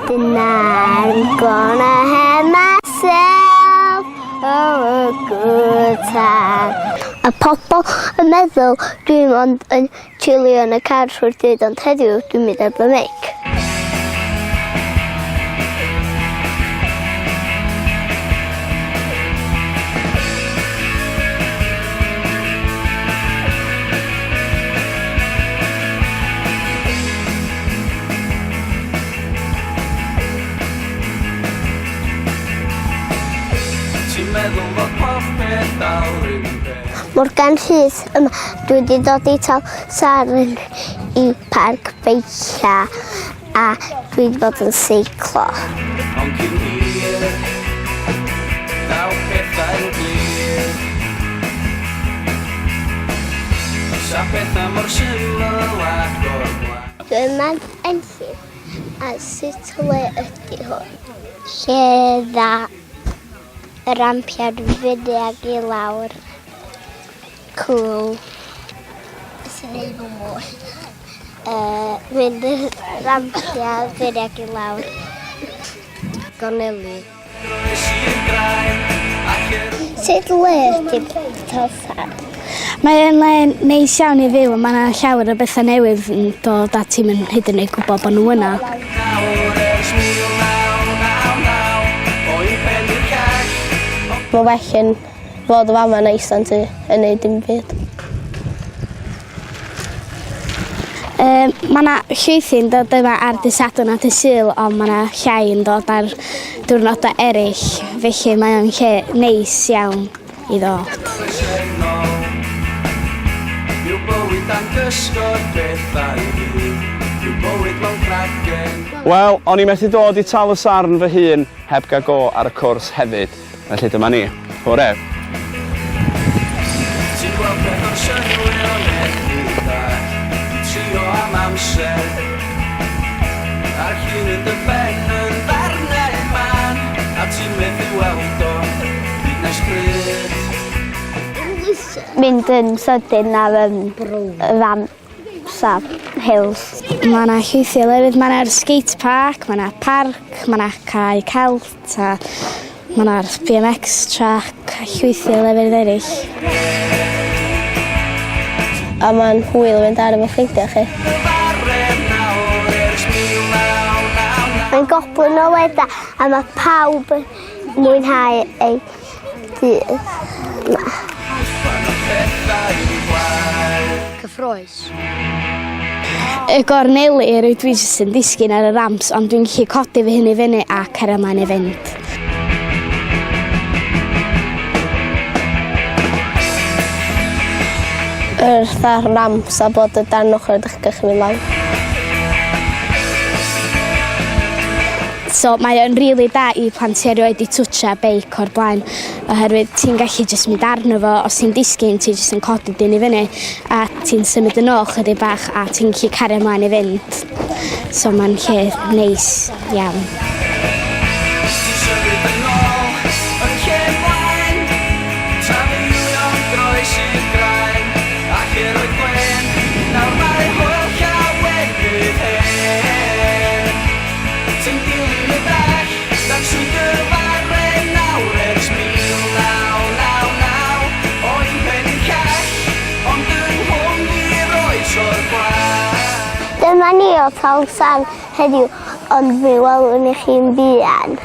Tonight I'm gonna have myself a good time. A pobl yn meddwl dwi'n ond yn chilio yn y car trwy'r dydd, ond heddiw dwi'n mynd ar BMX. Mor gan Rhys yma, dwi wedi dod i Talysarn i parc beicia a dwi wedi bod yn seiclo. Ond cyn hir, daw pethau'n glir. Sa pethau mor syml ac o'r blaen. Dwi'n mynd yn llun a sut le ydy hwn. Lle dda y rampiad fyny ag i lawr. Cool. Sy'n ei gwmwl. Mynd y rampiad fyny ag i lawr. Gonelu. Sut le ydy Talysarn? Mae'n le neis iawn i fyw, mae yna llawer o bethau newydd yn dod a ti'n mynd hyd yn ei gwybod bod nhw yna. Mae well yn fod o fama na istan ti yn neud dim byd. Mae yna llwythi'n dod yma ar dydd Sadwrn a dydd Sul, ond mae yna llai yn dod ar diwrnodau eraill, felly mae o'n lle neis iawn i ddod. Wel, o'n i methu dod i Talysarn fy hun heb gael go ar y cwrs hefyd. Felly dyma ni. Hwre. Ti'n gweld beth o'r synwyr o methu ddall, trio am amser. A'r llun yn dy ben yn ddarnau man, a ti'n methu weld o, byd na sbryd. Mynd yn sydyn ar ramp hills. Mae yna llwythi lefydd, mae yna'r skatepark, mae yna parc, mae yna cae celt a mae yna'r BMX track, llwythi lefydd eraill. A mae'n hwyl mynd ar efo ffrindiau chi. Mae'n goblin o leda a mae pawb yn mwynhau ei dydd. Cyffroes. Y gorneli, dwi jyst yn disgyn ar y ramps, ond dwi'n gallu codi fy hyn i fyny a cario ymlaen i fynd. Yr ramps a bod y darn ochr ydych chi'n mynd lawr. So mae o'n rili da i pan ti erioed i twtsia beic o'r blaen, oherwydd ti'n gallu jyst mynd arno fo, os ti'n disgyn ti jyst yn codi dyn i fyny a ti'n symud yn ôl chydig bach a ti'n gallu cario ymlaen i fynd. So mae'n lle neis iawn. Dyma ni o Talysarn heddiw, ond fe welwn i chi'n buan.